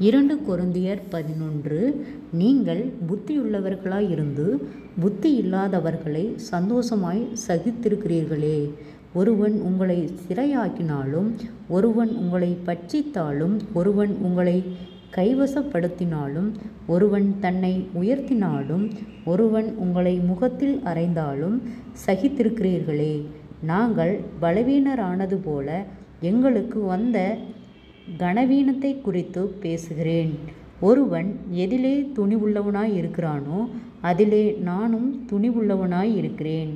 2 கொரிந்தியர் 11. நீங்கள் புத்தியுள்ளவர்களாயிருந்து புத்தி இல்லாதவர்களை சந்தோஷமாய் சகித்திருக்கிறீர்களே. ஒருவன் உங்களை சிறையாக்கினாலும், ஒருவன் உங்களை பட்சித்தாலும், ஒருவன் உங்களை கைவசப்படுத்தினாலும், ஒருவன் தன்னை உயர்த்தினாலும், ஒருவன் உங்களை முகத்தில் அறைந்தாலும் சகித்திருக்கிறீர்களே. நாங்கள் பலவீனரானது போல எங்களுக்கு வந்த கனவீனத்தை குறித்து பேசுகிறேன். ஒருவன் எதிலே துணிவுள்ளவனாய் இருக்கிறானோ அதிலே நானும் துணிவுள்ளவனாய் இருக்கிறேன்.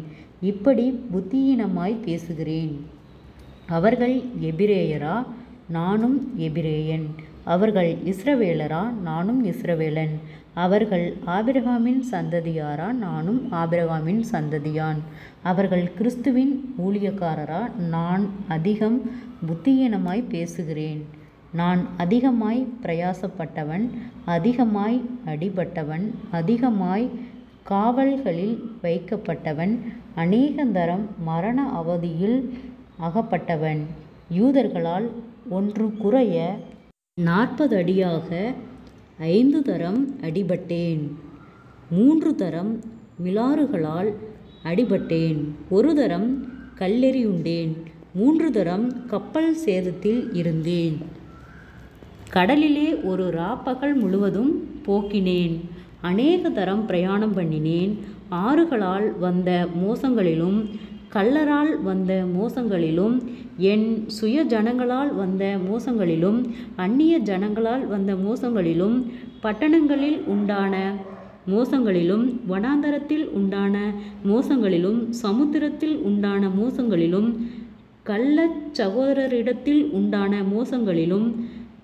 இப்படி புத்தியீனமாய் பேசுகிறேன். அவர்கள் எபிரேயரா, நானும் எபிரேயன். அவர்கள் இஸ்ரவேலரா, நானும் இஸ்ரவேலன். அவர்கள் ஆபிரகாமின் சந்ததியாரா, நானும் ஆபிரகாமின் சந்ததியான். அவர்கள் கிறிஸ்துவின் ஊழியக்காரரா, நான் அதிகம் புத்தியீனமாய் பேசுகிறேன். நான் அதிகமாய் பிரயாசப்பட்டவன், அதிகமாய் அடிபட்டவன், அதிகமாய் காவல்களில் வைக்கப்பட்டவன், அநேகந்தரம் மரண அவதியில் அகப்பட்டவன். யூதர்களால் ஒன்று குறைய 40 அடியாக 5 தரம் அடிபட்டேன். 3 தரம் மிலாறுகளால் அடிபட்டேன். 1 தரம் கல்லெறியுண்டேன். 3 தரம் கப்பல் சேதத்தில் இருந்தேன். கடலிலே ஒரு ராப்பகல் முழுவதும் போக்கினேன். அநேக தரம் பிரயாணம் பண்ணினேன். ஆறுகளால் வந்த மோசங்களிலும், கள்ளரால் வந்த மோசங்களிலும், என் சுய ஜனங்களால் வந்த மோசங்களிலும், அந்நிய ஜனங்களால் வந்த மோசங்களிலும், பட்டணங்களில் உண்டான மோசங்களிலும், வனாந்தரத்தில் உண்டான மோசங்களிலும், சமுத்திரத்தில் உண்டான மோசங்களிலும், கள்ளச் சகோதரரிடத்தில் உண்டான மோசங்களிலும்,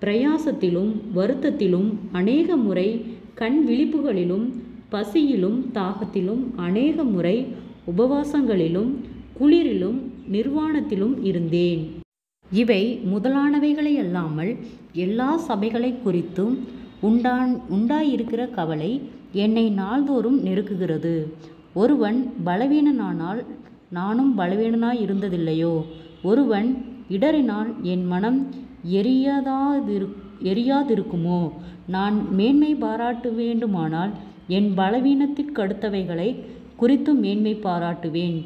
பிரயாசத்திலும் வருத்தத்திலும், அநேக முறை கண் விழிப்புகளிலும், பசியிலும் தாகத்திலும், அநேக முறை உபவாசங்களிலும், குளிரிலும், நிர்வாணத்திலும் இருந்தேன். இவை முதலானவைகளை அல்லாமல் எல்லா சபைகளை குறித்தும் உண்டாயிருக்கிற கவலை என்னை நாள்தோறும் நெருக்குகிறது. ஒருவன் பலவீனனானால் நானும் பலவீனனாய் இருந்ததில்லையோ? ஒருவன் இடறினால் என் மனம் எரியாதிருக்குமோ? நான் மேன்மை பாராட்ட வேண்டுமானால் என் பலவீனத்திற்கடுத்தவைகளை குறித்து மேன்மை பாராட்டுவேன்.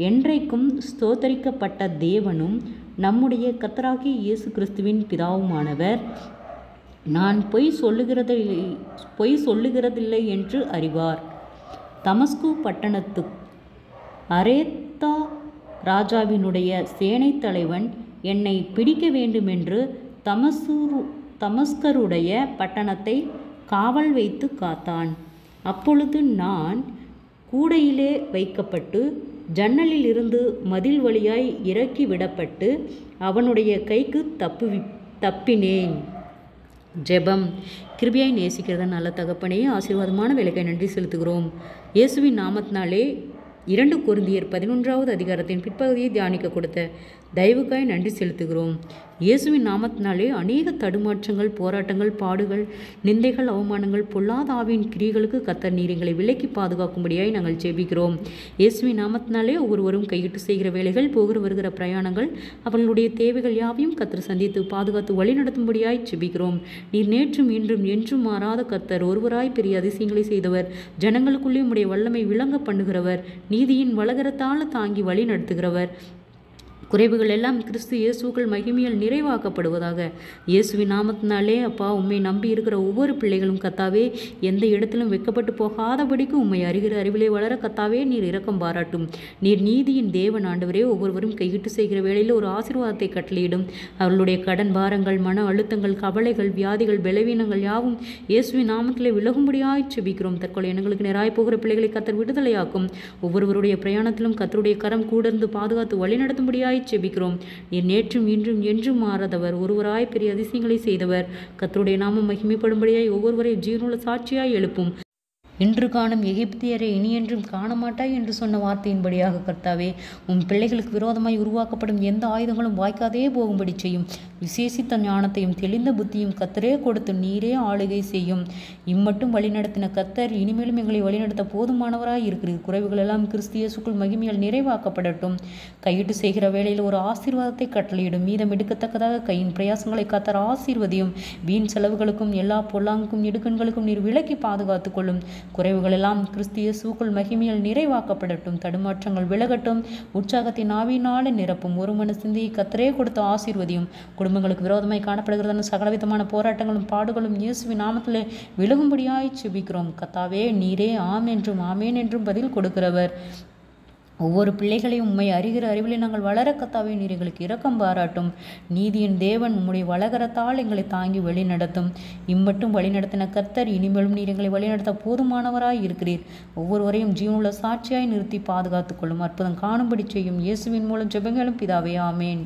என்றைக்கும் ஸ்தோத்தரிக்கப்பட்ட தேவனும் நம்முடைய கர்த்தராகிய இயேசு கிறிஸ்துவின் பிதாவுமானவர் நான் பொய் சொல்லுகிறதில்லை என்று அறிவார். தமஸ்கு பட்டணத்து அரேத்தா ராஜாவினுடைய சேனை தலைவன் என்னை பிடிக்க வேண்டுமென்று தமஸ்கருடைய பட்டணத்தை காவல் வைத்து காத்தான். அப்பொழுது நான் கூடையிலே வைக்கப்பட்டு ஜன்னலிலிருந்து மதில் வழியாய் இறக்கி விடப்பட்டு அவனுடைய கைக்கு தப்பினேன். ஜெபம். கிருபையாய் நேசிக்கிறத நல்ல தகப்பனே, ஆசீர்வாதமான வேலைக்காய் நன்றி செலுத்துகிறோம். இயேசுவின் நாமத்தினாலே 2 கொரிந்தியர் 11வது அதிகாரத்தின் பிற்பகுதியை தியானிக்க கொடுத்த தயவுக்காய் நன்றி செலுத்துகிறோம். இயேசுவின் நாமத்தினாலே அநேக தடுமாற்றங்கள், போராட்டங்கள், பாடுகள், நிந்தைகள், அவமானங்கள், பொல்லாத ஆவியின் கிரியைகளுக்கு கர்த்தர் நீர் எங்களை விலக்கி பாதுகாக்கும்படியாய் நாங்கள் ஜெபிக்கிறோம். இயேசுவின் நாமத்தினாலே ஒவ்வொருவரும் கையிட்டு செய்கிற வேலைகள், போகிற வருகிற பிரயாணங்கள், அவர்களுடைய தேவைகள் யாவையும் கர்த்தர் சந்தித்து பாதுகாத்து வழி நடத்தும்படியாய் ஜெபிக்கிறோம். நீர் நேற்றும் இன்றும் என்றும் மாறாத கர்த்தர், ஒருவராய் பெரிய அதிசயங்களை செய்தவர், ஜனங்களுக்குள்ளே உம்முடைய வல்லமை விளங்க பண்ணுகிறவர், நீதியின் வலகரத்தால் தாங்கி வழி நடத்துகிறவர். குறைவுகள் எல்லாம் கிறிஸ்து இயேசுக்கள் மகிமையால் நிறைவாக்கப்படுவதாக. இயேசுவின் நாமத்தினாலே அப்பா, உம்மை நம்பி இருக்கிற ஒவ்வொரு பிள்ளைகளும் கத்தாவே எந்த இடத்திலும் வெட்கப்பட்டு போகாதபடிக்கு உம்மை அறிகிற அறிவிலே வளர கத்தாவே நீர் இரக்கம் பாராட்டும். நீர் நீதியின் தேவன் ஆண்டவரே. ஒவ்வொருவரும் கையிட்டு செய்கிற வேளையில் ஒரு ஆசீர்வாதத்தை கட்டளையிடும். அவர்களுடைய கடன் பாரங்கள், மன அழுத்தங்கள், கவலைகள், வியாதிகள், பலவீனங்கள் யாவும் இயேசுவின் நாமத்திலே விலகும்படியாய் ஜெபிக்கிறோம். தற்கொலை எண்ணங்களுக்கு நேராய் போகிற பிள்ளைகளை கத்தர் விடுதலையாக்கும். ஒவ்வொருவருடைய பிரயாணத்திலும் கத்தருடைய கரம் கூடர்ந்து பாதுகாத்து வழி நடத்தும்படியாய் ஜெபிக்கிறோம். நீர் நேற்றும் இன்றும் என்றும் மாறாதவர், ஒருவராய் பெரிய அதிசயங்களை செய்தவர். கர்த்தருடைய நாமம் மகிமைப்படும்படியாய் ஒவ்வொருவரை ஜீவனுள்ள சாட்சியாய் எழுப்பும். இன்று காணும் எகிப்தியரை இனியென்றும் காண மாட்டாய் என்று சொன்ன வார்த்தையின்படியாக கர்த்தாவே, உம் பிள்ளைகளுக்கு விரோதமாய் உருவாக்கப்படும் எந்த ஆயுதங்களும் வாய்க்காதே போகும்படி செய்யும். விசேஷித்த ஞானத்தையும் தெளிந்த புத்தியும் கர்த்தரே கொடுத்து நீரே ஆளுகை செய்யும். இம்மட்டும் வழிநடத்தின கர்த்தர் இனிமேலும் எங்களை வழிநடத்த போதுமானவராய் இருக்கிறீர். குறைவுகள் எல்லாம் கிறிஸ்து இயேசுக்குள் மகிமையால் நிறைவாக்கப்படட்டும். கையிட்டு செய்கிற வேளையில் ஒரு ஆசீர்வாதத்தை கட்டளையிடும். மீதம் எடுக்கத்தக்கதாக கையின் பிரயாசங்களை கர்த்தர் ஆசீர்வதியும். வீண் செலவுகளுக்கும் எல்லா பொல்லாங்குக்கும் இடுக்கண்களுக்கும் நீர் விலக்கி பாதுகாத்துக் கொள்ளும். குறைவுகள் எல்லாம் கிறிஸ்து இயேசுக்குள் மகிமையால் நிறைவாக்கப்படட்டும். தடுமாற்றங்கள் விலகட்டும். உற்சாகத்தின் ஆவியினால நிரப்பும். ஒரு மன சிந்தையை கர்த்தரே கொடுத்து ஆசீர்வதியும். குடும்பங்களுக்கு விரோதமாய் காணப்படுகிறதான சகலவிதமான போராட்டங்களும் பாடுகளும் இயேசுவின் நாமத்தில் விலகும்படியாய் செபிக்கிறோம். கர்த்தாவே, நீரே ஆம் என்றும் பதில் கொடுக்கிறவர். ஒவ்வொரு பிள்ளைகளையும் உம்மை அறிகிற அறிவிலே நாங்கள் வளர கர்த்தாவே, நீர் எங்களுக்கு இரக்கம் பாராட்டும். நீதியின் தேவன் உம்முடைய வலகரத்தால் எங்களை தாங்கி வழிநடத்தும். இம்மட்டும் வழிநடத்தின கர்த்தர் இனிமேலும் நீர் எங்களை வழிநடத்த போதுமானவராய் இருக்கிறீர். ஒவ்வொருவரையும் ஜீவனுள்ள சாட்சியாய் நிறுத்தி பாதுகாத்துக் கொள்ளும். அற்புதம் காணும்படி செய்யும். இயேசுவின் மூலம் ஜெபங்களும் பிதாவே, ஆமேன்.